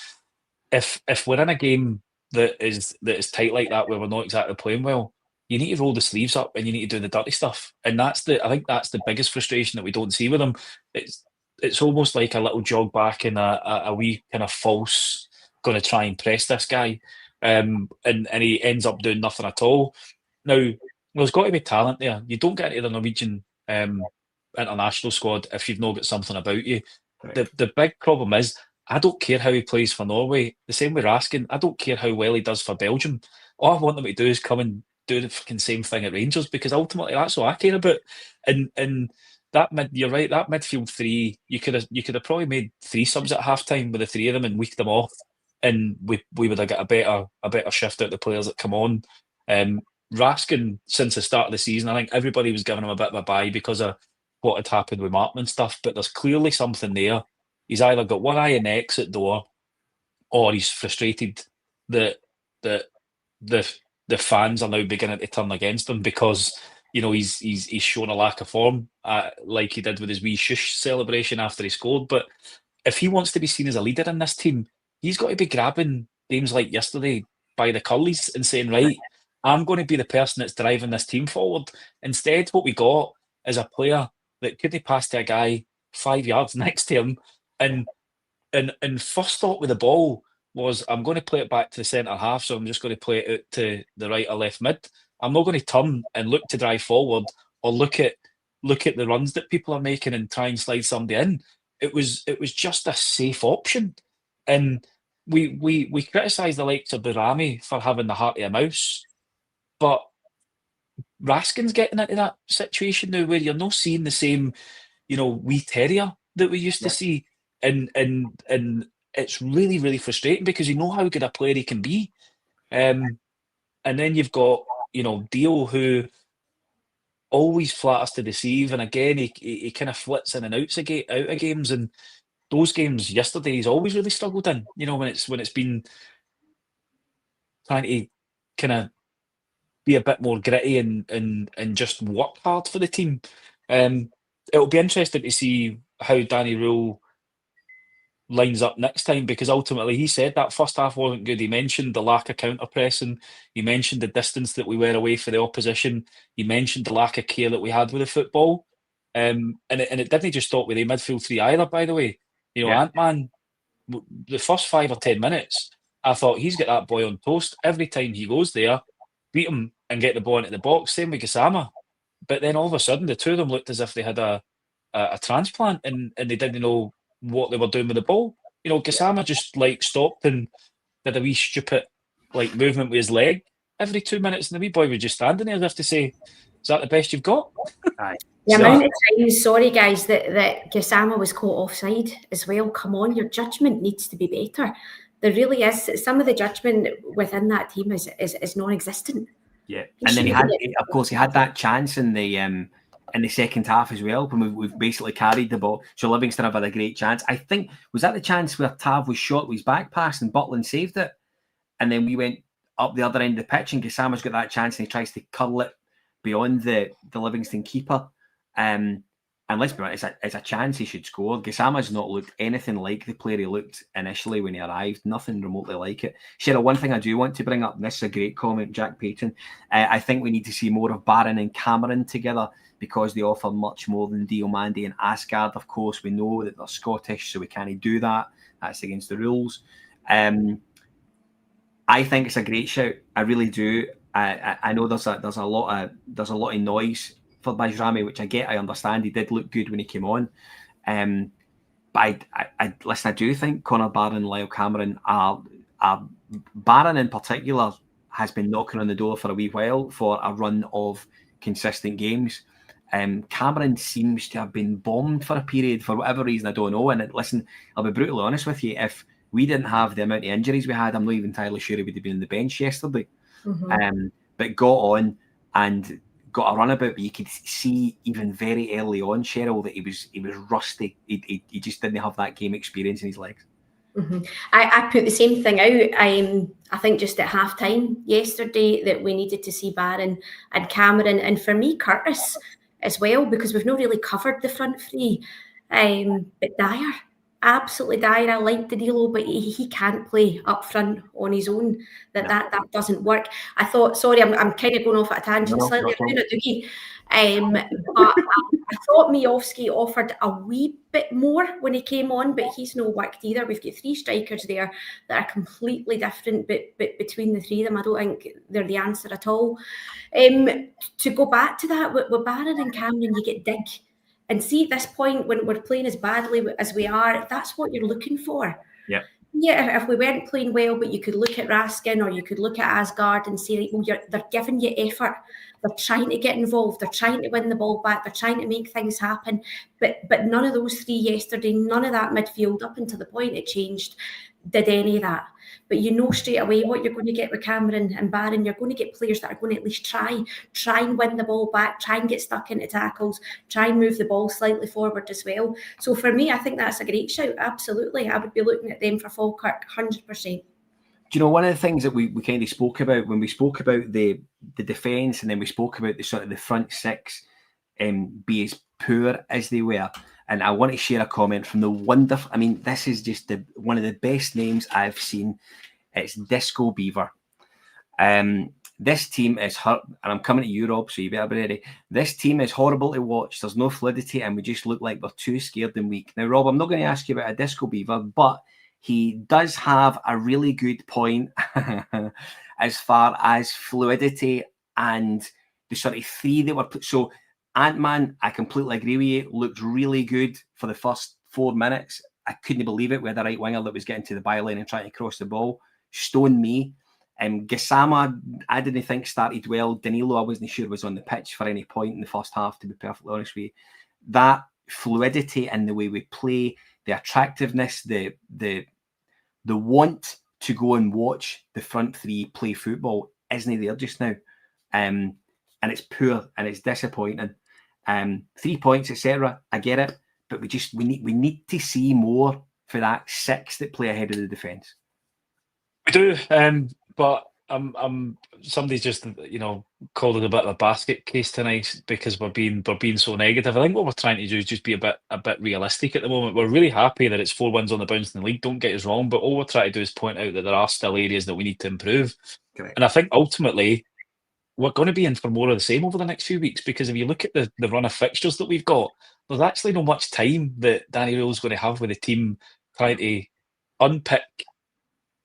If we're in a game that is tight like that, where we're not exactly playing well, you need to roll the sleeves up and you need to do the dirty stuff. And I think that's the biggest frustration that we don't see with him. It's almost like a little jog back and a wee kind of false going to try and press this guy, and he ends up doing nothing at all. Now, there's got to be talent there. You don't get into the Norwegian international squad if you've not got something about you. Right. The big problem is, I don't care how he plays for Norway. The same with Raskin. I don't care how well he does for Belgium. All I want him to do is come and do the fucking same thing at Rangers, because ultimately that's what I care about. And you're right, that midfield three, you could have probably made 3 subs at half time with the 3 of them and weaked them off. and we would have got a better shift out of the players that come on. Raskin, since the start of the season, I think everybody was giving him a bit of a bye because of what had happened with Martin and stuff, but there's clearly something there. He's either got one eye in the exit door, or he's frustrated that the fans are now beginning to turn against him because he's shown a lack of form, like he did with his wee shush celebration after he scored. But if he wants to be seen as a leader in this team, he's got to be grabbing games like yesterday by the curlies and saying, right, I'm going to be the person that's driving this team forward. Instead, what we got is a player that couldn't pass to a guy 5 yards next to him, and first thought with the ball was, I'm going to play it back to the centre half, so I'm just going to play it out to the right or left mid. I'm not going to turn and look to drive forward or look at the runs that people are making and try and slide somebody in. It was just a safe option, and we criticised the likes of Burami for having the heart of a mouse, but Raskin's getting into that situation now where you're not seeing the same, wee terrier that we used to see, and it's really, really frustrating because you know how good a player he can be, and then you've got Dio, who always flatters to deceive, and again he kind of flits in and out of games, and those games yesterday he's always really struggled in. When it's been trying to kind of be a bit more gritty and just work hard for the team. It'll be interesting to see how Danny Rule lines up next time, because ultimately he said that first half wasn't good. He mentioned the lack of counter pressing. He mentioned the distance that we were away for the opposition. He mentioned the lack of care that we had with the football. And it didn't just stop with the midfield three either, by the way. Ant-Man, the first 5 or 10 minutes, I thought he's got that boy on toast. Every time he goes there, beat him and get the ball into the box. Same with Gassama. But then all of a sudden, the two of them looked as if they had a transplant and they didn't know what they were doing with the ball. Gassama just stopped and did a wee stupid movement with his leg every 2 minutes, and the wee boy was just standing there as if to say, "Is that the best you've got?"
Aye.
The amount of times, sorry guys, that Gassama was caught offside as well. Come on, your judgment needs to be better. There really is. Some of the judgment within that team is non-existent.
Yeah, and then he had that chance in the second half as well, when we've basically carried the ball. So Livingston have had a great chance. I think, was that the chance where Tav was shot with his back pass and Butland saved it? And then we went up the other end of the pitch and Gassama's got that chance and he tries to curl it beyond the Livingston keeper. And let's be honest, it's a chance he should score. Gassama's not looked anything like the player he looked initially when he arrived. Nothing remotely like it. Sheryl, one thing I do want to bring up, and this is a great comment, Jack Payton, I think we need to see more of Barron and Cameron together because they offer much more than Diomande and Asgard. Of course, we know that they're Scottish, so we can't do that. That's against the rules. I think it's a great shout. I really do. I know there's a lot of noise for Bajrami, which I get. I understand. He did look good when he came on. But I do think Connor Barron and Lyle Cameron are Barron in particular has been knocking on the door for a wee while for a run of consistent games. Cameron seems to have been bombed for a period for whatever reason, I don't know. And listen, I'll be brutally honest with you. If we didn't have the amount of injuries we had, I'm not even entirely sure he would have been on the bench yesterday. Mm-hmm. But got on and got a runabout, but you could see even very early on, Sheryl, that he was rusty. He just didn't have that game experience in his legs.
Mm-hmm. I put the same thing out. I think just at half time yesterday that we needed to see Barron and Cameron, and for me Curtis as well, because we've not really covered the front three. But Dyer, absolutely Dyer. I like the Danilo, but he can't play up front on his own. That doesn't work. I thought, sorry, I'm kind of going off at a tangent slightly. But I thought Miovski offered a wee bit more when he came on, but he's no worked either. We've got 3 strikers there that are completely different, but between the 3 of them, I don't think they're the answer at all. To go back to that, with Barron and Cameron, you get dig. And see, at this point, when we're playing as badly as we are, that's what you're looking for. Yeah, if we weren't playing well, but you could look at Raskin or you could look at Asgard and say, well, they're giving you effort. They're trying to get involved. They're trying to win the ball back. They're trying to make things happen. But none of those 3 yesterday, none of that midfield up until the point it changed, did any of that. But you know straight away what you're going to get with Cameron and Barron. You're going to get players that are going to at least try and win the ball back, try and get stuck into tackles, try and move the ball slightly forward as well. So for me, I think that's a great shout. Absolutely. I would be looking at them for Falkirk, 100%.
Do you know, one of the things that we kind of spoke about when we spoke about the defence, and then we spoke about the sort of the front six be as poor as they were, and I want to share a comment from the wonderful, I mean, this is just one of the best names I've seen. It's Disco Beaver. This team is hurt, and I'm coming to you, Rob, so you better be ready. This team is horrible to watch. There's no fluidity, and we just look like we're too scared and weak. Now, Rob, I'm not going to ask you about a Disco Beaver, but he does have a really good point as far as fluidity and the sort of three that were put. So Ant-Man, I completely agree with you, looked really good for the first 4 minutes. I couldn't believe it with the right winger that was getting to the byline and trying to cross the ball. Stone me. Gassama, I didn't think started well. Danilo, I wasn't sure was on the pitch for any point in the first half, to be perfectly honest with you. That fluidity in the way we play, the attractiveness, the want to go and watch the front three play football isn't there just now. And it's poor and it's disappointing. 3 points, etc. I get it, but we need to see more for that six that play ahead of the defence.
We do, but somebody's just called it a bit of a basket case tonight because we're being so negative. I think what we're trying to do is just be a bit realistic at the moment. We're really happy that it's 4 wins on the bounce in the league. Don't get us wrong, but all we're trying to do is point out that there are still areas that we need to improve.
Correct.
And I think ultimately we're going to be in for more of the same over the next few weeks, because if you look at the run of fixtures that we've got, there's actually not much time that Danny Rowell's going to have with the team trying to unpick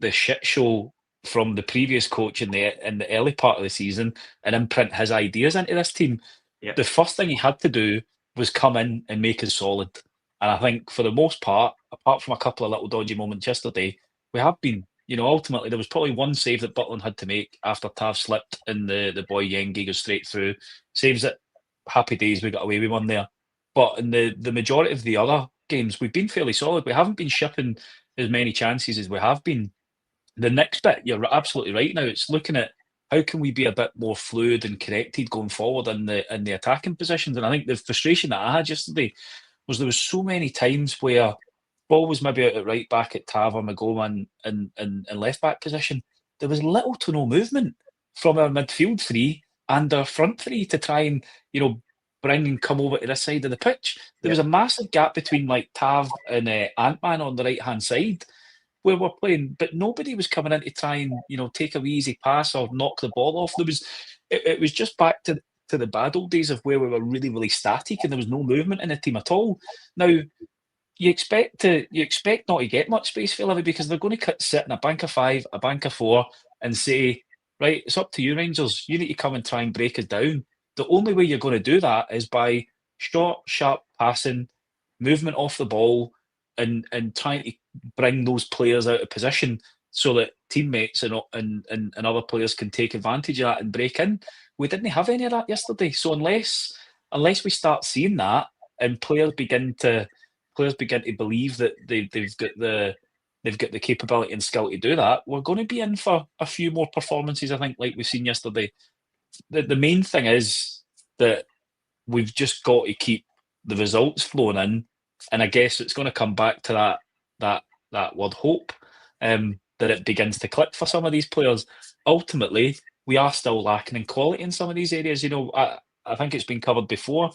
the shit show from the previous coach in the early part of the season and imprint his ideas into this team.
Yep.
The first thing he had to do was come in and make us solid. And I think for the most part, apart from a couple of little dodgy moments yesterday, we have been, ultimately there was probably one save that Butland had to make after Tav slipped and the boy Yengi goes straight through. Saves it, happy days, we got away with one there. But in the majority of the other games, we've been fairly solid. We haven't been shipping as many chances as we have been. The next bit, you're absolutely right now, it's looking at how can we be a bit more fluid and connected going forward in the attacking positions. And I think the frustration that I had yesterday was there was so many times where ball was maybe out at right back at Tav or Magoma in left back position. There was little to no movement from our midfield three and our front three to try and, bring and come over to this side of the pitch. There was a massive gap between like Tav and Ant-Man on the right-hand side where we're playing, but nobody was coming in to try and, take a wee easy pass or knock the ball off. It was just back to the bad old days of where we were really, really static and there was no movement in the team at all. Now, you expect not to get much space for Livy because they're going to sit in a bank of 5, a bank of 4 and say, right, it's up to you, Rangers. You need to come and try and break us down. The only way you're going to do that is by short, sharp passing, movement off the ball, and trying to bring those players out of position so that teammates and other players can take advantage of that and break in. We didn't have any of that yesterday. So unless we start seeing that and players begin to believe that they've got the capability and skill to do that, we're going to be in for a few more performances, I think, like we've seen yesterday. The main thing is that we've just got to keep the results flowing in, and I guess it's going to come back to that word hope, that it begins to click for some of these players. Ultimately, we are still lacking in quality in some of these areas. I think it's been covered before.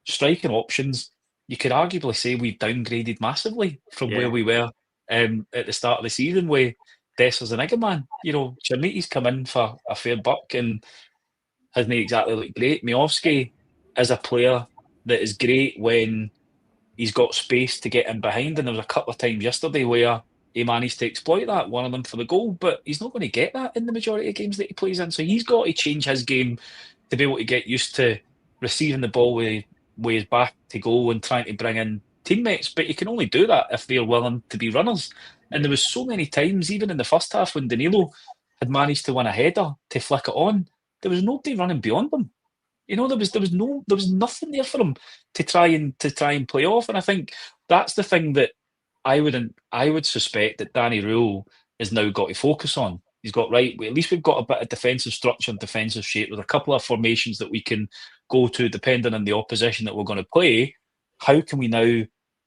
Striking options, you could arguably say we've downgraded massively from where we were at the start of the season with Dessers and Igaman. Cherniti's come in for a fair buck and hasn't exactly looked great. Miovski is a player that is great when he's got space to get in behind, and there was a couple of times yesterday where he managed to exploit that, one of them for the goal, but he's not going to get that in the majority of games that he plays in, so he's got to change his game to be able to get used to receiving the ball with his back to goal and trying to bring in teammates, but you can only do that if they're willing to be runners. And there was so many times, even in the first half, when Danilo had managed to win a header to flick it on, there was nobody running beyond them. There was nothing there for him to try and play off. And I think that's the thing that I would suspect that Danny Rule has now got to focus on. He's got, right, at least we've got a bit of defensive structure and defensive shape with a couple of formations that we can go to depending on the opposition that we're going to play. How can we now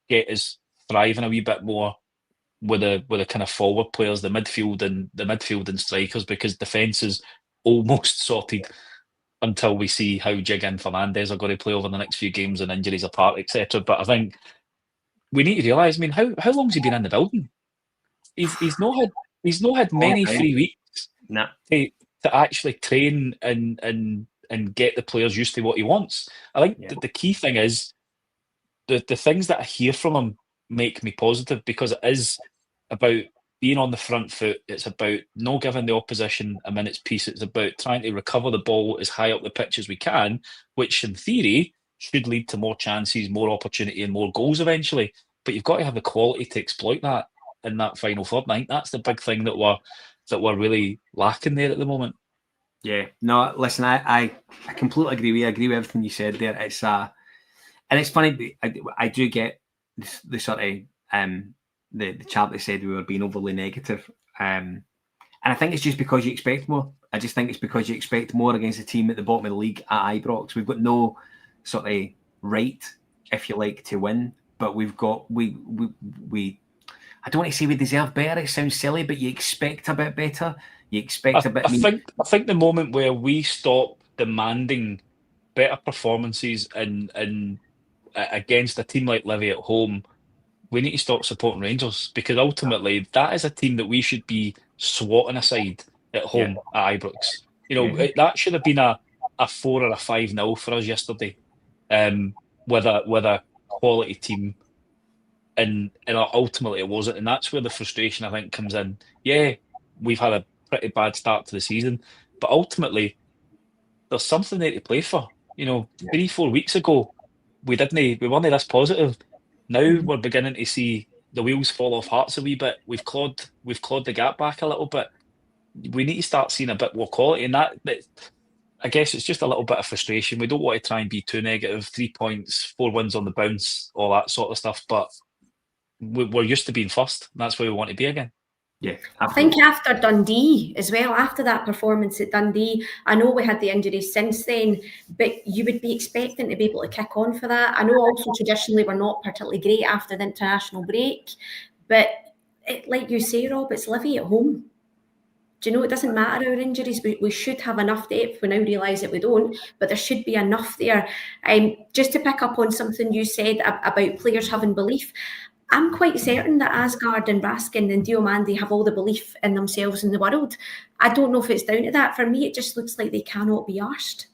get us thriving a wee bit more with the kind of forward players, the midfield and strikers, because defence is almost sorted until we see how Jig and Fernandez are going to play over the next few games and injuries apart, etc. But I think we need to realise, I mean, how long's he been in the building? He's not had many free weeks to actually train and get the players used to what he wants. I think the key thing is the things that I hear from him make me positive, because it is about being on the front foot. It's about not giving the opposition a minute's peace. It's about trying to recover the ball as high up the pitch as we can, which in theory should lead to more chances, more opportunity and more goals eventually. But you've got to have the quality to exploit that in that final third. I think that's the big thing that we're really lacking there at the moment.
Yeah, no, listen, I completely agree with you. I agree with everything you said there. It's and it's funny, I do get the sort of the chap that said we were being overly negative, and I think it's just because you expect more. I just think it's because you expect more against a team at the bottom of the league at Ibrox. We've got no sort of right, if you like, to win, but we've got we. I don't want to say we deserve better. It sounds silly, but you expect a bit better. You expect a bit.
I think the moment where we stop demanding better performances and against a team like Livy at home, we need to stop supporting Rangers, because ultimately that is a team that we should be swatting aside at home at Ibrox. That should have been a 4 or a 5-0 for us yesterday, with a quality team. And ultimately it wasn't, and that's where the frustration I think comes in. Yeah, we've had a pretty bad start to the season, but ultimately there's something there to play for. 3-4 weeks ago we weren't this positive. Now we're beginning to see the wheels fall off Hearts a wee bit. We've clawed the gap back a little bit. We need to start seeing a bit more quality, and that I guess it's just a little bit of frustration. We don't want to try and be too negative. 3 points, 4 wins on the bounce, all that sort of stuff, but we're used to being first. That's where we want to be again.
Yeah,
absolutely. I think after Dundee as well, after that performance at Dundee, I know we had the injuries since then, but you would be expecting to be able to kick on for that. I know also traditionally we're not particularly great after the international break, but like you say, Rob, it's Livy at home. Do you know, it doesn't matter our injuries. We should have enough depth. We now realise that we don't, but there should be enough there. Just to pick up on something you said about players having belief, I'm quite certain that Asgard and Raskin and Diomande have all the belief in themselves in the world. I don't know if it's down to that. For me, it just looks like they cannot be arsed.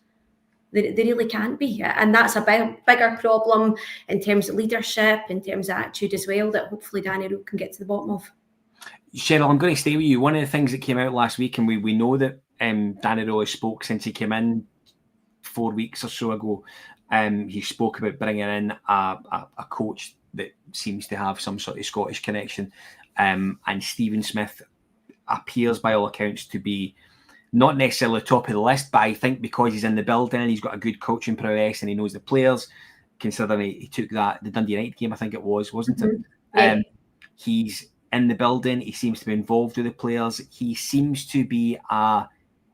They really can't be. And that's a bigger problem in terms of leadership, in terms of attitude as well, that hopefully Danny Rowe can get to the bottom of.
Cheryl, I'm going to stay with you. One of the things that came out last week, and we know that Danny Rowe has spoke since he came in 4 weeks or so ago. He spoke about bringing in a coach that seems to have some sort of Scottish connection. And Stephen Smith appears, by all accounts, to be not necessarily top of the list, but I think because he's in the building and he's got a good coaching prowess and he knows the players, considering he took the Dundee United game, I think it was, wasn't it?
Yeah.
He's in the building. He seems to be involved with the players. He seems to be a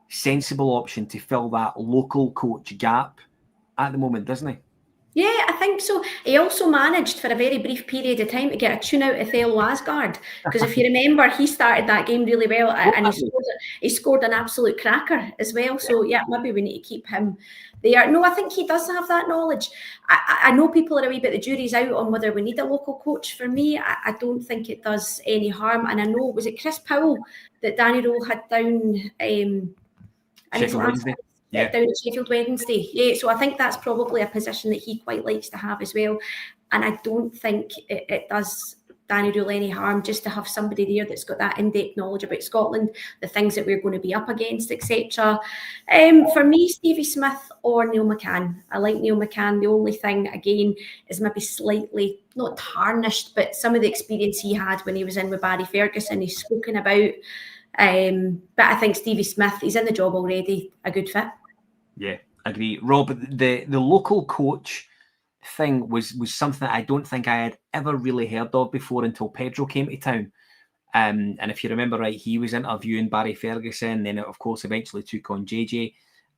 sensible option to fill that local coach gap at the moment, doesn't he?
Yeah, I think so. He also managed for a very brief period of time to get a tune out of Othello Asgard, because if you remember, he started that game really well and he scored an absolute cracker as well. So yeah, maybe we need to keep him there. No, I think he does have that knowledge. I know people are a wee bit, the jury's out on whether we need a local coach. For me, I don't think it does any harm. And I know, was it Chris Powell that Danny Rowe had down
Sheffield Wednesday?
Yeah. Down at Sheffield Wednesday. Yeah, so I think that's probably a position that he quite likes to have as well. And I don't think it does Danny Rowe any harm just to have somebody there that's got that in-depth knowledge about Scotland, the things that we're going to be up against, etc. For me, Stevie Smith or Neil McCann. I like Neil McCann. The only thing, again, is maybe slightly, not tarnished, but some of the experience he had when he was in with Barry Ferguson, he's spoken about. But I think Stevie Smith, he's in the job already, a good fit.
Yeah, I agree. Rob, the local coach thing was something that I don't think I had ever really heard of before until Pedro came to town. And if you remember right, he was interviewing Barry Ferguson, then it, of course, eventually took on JJ.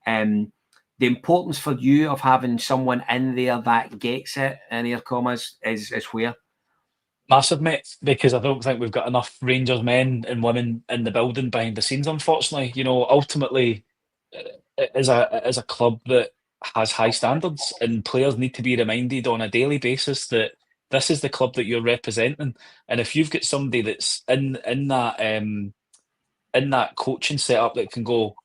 The importance for you of having someone in there that gets it, in air commas, is where?
Massive, mate, because I don't think we've got enough Rangers men and women in the building behind the scenes, unfortunately. Ultimately, it is a club that has high standards, and players need to be reminded on a daily basis that this is the club that you're representing. And if you've got somebody that's in that coaching setup that can go,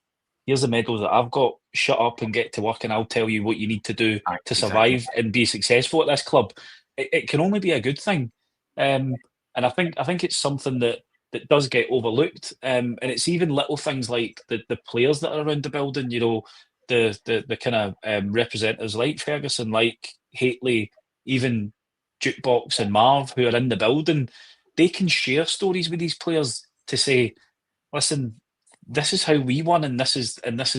here's the medals that I've got, shut up and get to work, and I'll tell you what you need to do to survive and be successful at this club, it can only be a good thing. And I think it's something that does get overlooked. And it's even little things like the players that are around the building, the kind of representatives like Ferguson, like Haitley, even Jukebox and Marv, who are in the building. They can share stories with these players to say, listen, this is how we won, and this is this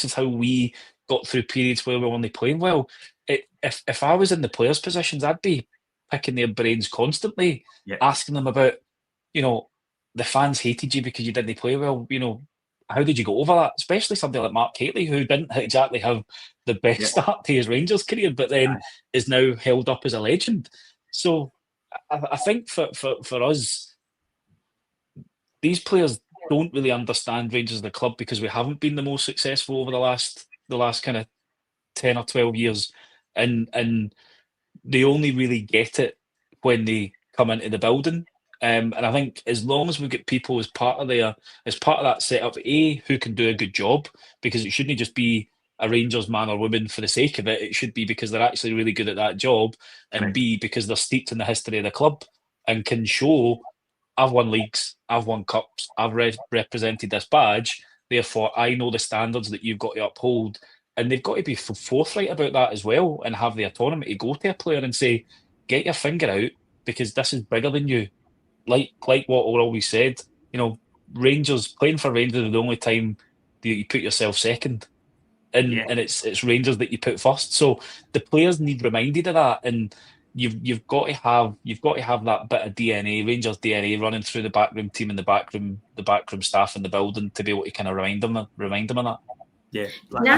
is how we got through periods where we were only playing well. If I was in the players' positions, I'd be picking their brains constantly, asking them about, the fans hated you because you didn't play well. How did you go over that? Especially somebody like Mark Haitley, who didn't exactly have the best start to his Rangers career, but then is now held up as a legend. So I think for us, these players don't really understand Rangers as a club because we haven't been the most successful over the last kind of 10 or 12 years, and they only really get it when they come into the building. And I think as long as we get people as part of that setup, who can do a good job, because it shouldn't just be a Rangers man or woman for the sake of it. It should be because they're actually really good at that job, and B, because they're steeped in the history of the club and can show, I've won leagues, I've won cups, I've represented this badge, therefore I know the standards that you've got to uphold. And they've got to be forthright about that as well, and have the autonomy to go to a player and say, get your finger out, because this is bigger than you. Like what we always said, Rangers, playing for Rangers is the only time that you put yourself second. And it's Rangers that you put first. So the players need reminded of that, and you've got to have that bit of DNA, Rangers DNA, running through the backroom team and the backroom staff in the building to be able to kind of remind them of that.
Yeah.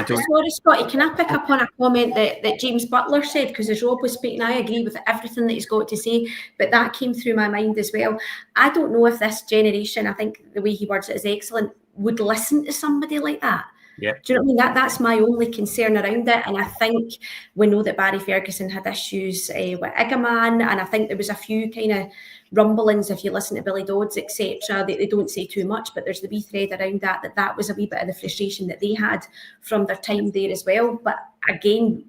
Sorry, Scotty, can I pick up on a comment that James Butler said? Because as Rob was speaking, I agree with everything that he's got to say, but that came through my mind as well. I don't know if this generation, I think the way he words it is excellent, would listen to somebody like that.
Yeah.
Do you know what I mean? That's my only concern around it. And I think we know that Barry Ferguson had issues with Igaman, and I think there was a few kind of rumblings, if you listen to Billy Dodds, etc., they don't say too much, but there's the wee thread around that was a wee bit of the frustration that they had from their time there as well. But again,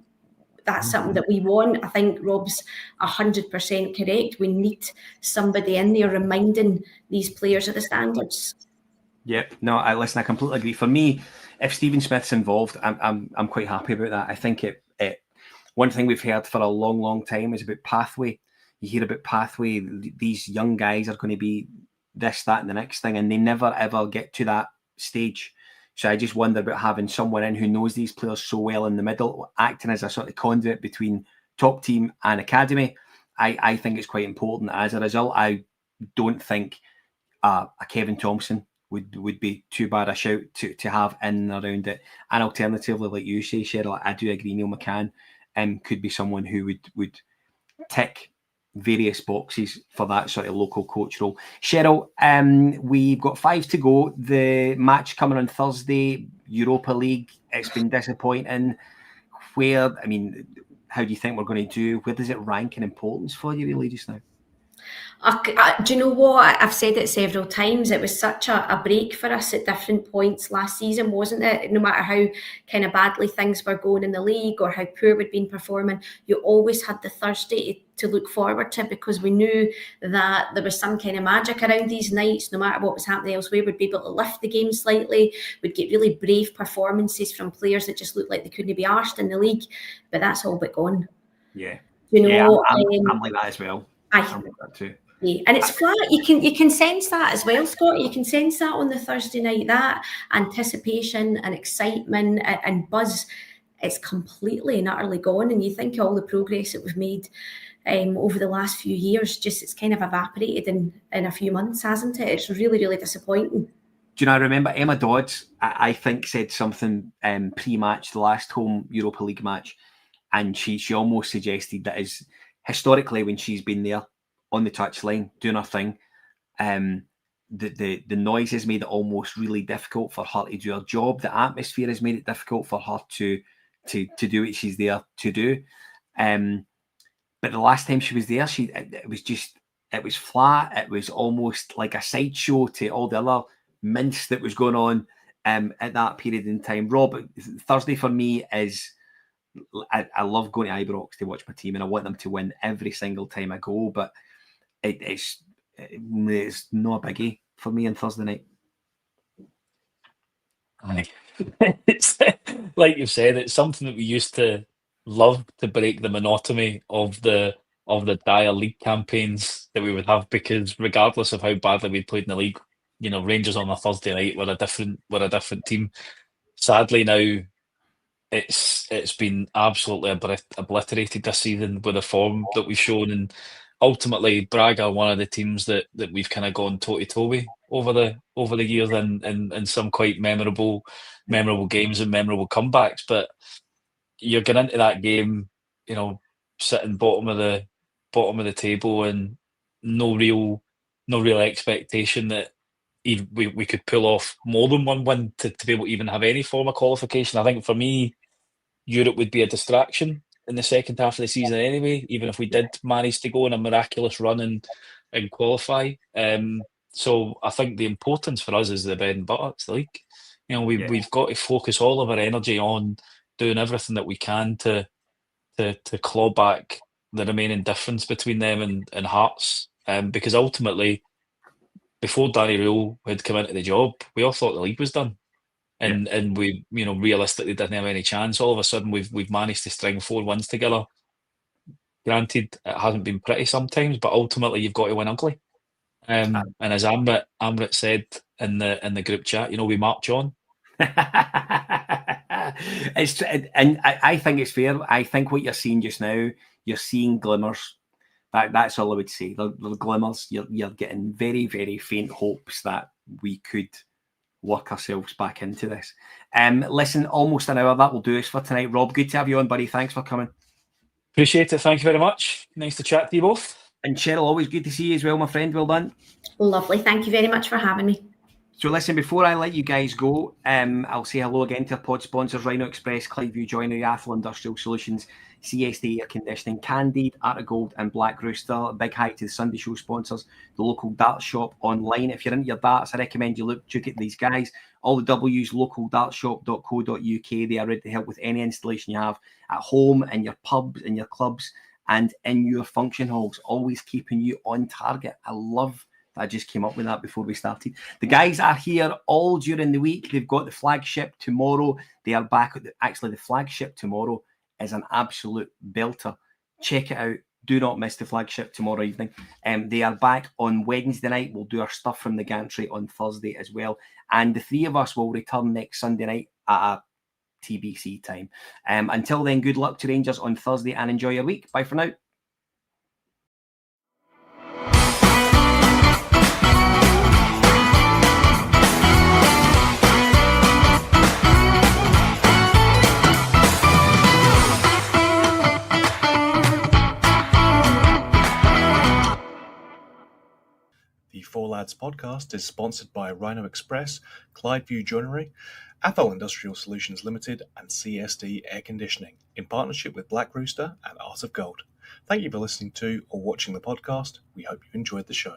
that's something that we want. I think Rob's 100% correct. We need somebody in there reminding these players of the standards.
Yep. No, I completely agree. For me, if Stephen Smith's involved, I'm quite happy about that. I think it one thing we've heard for a long time is about pathway. You hear about pathway. These young guys are going to be this, that, and the next thing, and they never ever get to that stage. So I just wonder about having someone in who knows these players so well in the middle, acting as a sort of conduit between top team and academy. I think it's quite important. As a result, I don't think a Kevin Thompson would be too bad a shout to have in and around it. And alternatively, like you say, Sheryl, I do agree Neil McCann could be someone who would tick various boxes for that sort of local coach role. Sheryl, we've got 5 to go. The match coming on Thursday, Europa League, it's been disappointing. How do you think we're going to do? Where does it rank in importance for you really just now?
Do you know what? I've said it several times. It was such a break for us at different points last season, wasn't it? No matter how kind of badly things were going in the league or how poor we'd been performing, you always had the Thursday to look forward to, because we knew that there was some kind of magic around these nights. No matter what was happening elsewhere, we'd be able to lift the game slightly. We'd get really brave performances from players that just looked like they couldn't be arsed in the league. But that's all but gone.
Yeah.
You know,
I'm like that as well. I'm like that too.
Yeah. And it's flat. You can sense that as well, Scott. You can sense that on the Thursday night, that anticipation and excitement and buzz. It's completely and utterly gone. And you think all the progress that we've made over the last few years. Just it's kind of evaporated in a few months, hasn't it? It's really, really disappointing.
Do you know, I remember Emma Dodds, I think, said something pre-match, the last home Europa League match, and she almost suggested that is historically when she's been there on the touchline doing her thing, the noise has made it almost really difficult for her to do her job. The atmosphere has made it difficult for her to do what she's there to do. But the last time she was there, it was flat. It was almost like a sideshow to all the other mince that was going on at that period in time. Rob, Thursday for me is, I love going to Ibrox to watch my team, and I want them to win every single time I go, but it's not a biggie for me on Thursday night.
It's like you said, it's something that we used to love to break the monotony of the dire league campaigns that we would have, because regardless of how badly we'd played in the league, Rangers on a Thursday night were a different team. Sadly now, it's been absolutely obliterated this season with the form that we've shown, and ultimately Braga are one of the teams that we've kind of gone toe to toe with over the years, and some quite memorable games and memorable comebacks. But you're getting into that game, sitting bottom of the table, and no real expectation that we could pull off more than one win to be able to even have any form of qualification. I think for me, Europe would be a distraction in the second half of the season anyway, even if we did manage to go on a miraculous run and qualify. So I think the importance for us is the bread and butter. It's like, we've got to focus all of our energy on doing everything that we can to claw back the remaining difference between them and Hearts. Because ultimately, before Danny Rule had come into the job, we all thought the league was done. And we, realistically didn't have any chance. All of a sudden, we've managed to string 4 wins together. Granted, it hasn't been pretty sometimes, but ultimately you've got to win ugly. And as Amrit said in the group chat, we march on.
And I think it's fair. I think what you're seeing just now, you're seeing glimmers. That's all I would say. The glimmers. You're getting very, very faint hopes that we could work ourselves back into this. Listen, almost an hour. That will do us for tonight. Rob, good to have you on, buddy. Thanks for coming.
Appreciate it. Thank you very much. Nice to chat to you both.
And Sheryl, always good to see you as well, my friend. Well done.
Lovely. Thank you very much for having me.
So listen, before I let you guys go, I'll say hello again to our pod sponsors, Rhino Express, Clyde Joinery, Athol Industrial Solutions, CSD Air Conditioning, Candide, Art of Gold and Black Rooster. Big hi to the Sunday Show sponsors, the local dart shop online. If you're into your darts, I recommend you check at these guys. All the W's, localdartshop.co.uk. They are ready to help with any installation you have at home, in your pubs, in your clubs, and in your function halls. Always keeping you on target. I love I just came up with that before we started. The guys are here all during the week. They've got the flagship tomorrow. They are back at the flagship tomorrow is an absolute belter. Check it out. Do not miss the flagship tomorrow evening. They are back on Wednesday night. We'll do our stuff from the gantry on Thursday as well. And the three of us will return next Sunday night at a TBC time. Until then, good luck to Rangers on Thursday and enjoy your week. Bye for now.
The Four Lads podcast is sponsored by Rhino Express, Clydeview Joinery, Athol Industrial Solutions Limited, and CSD Air Conditioning, in partnership with Black Rooster and Art of Gold. Thank you for listening to or watching the podcast. We hope you enjoyed the show.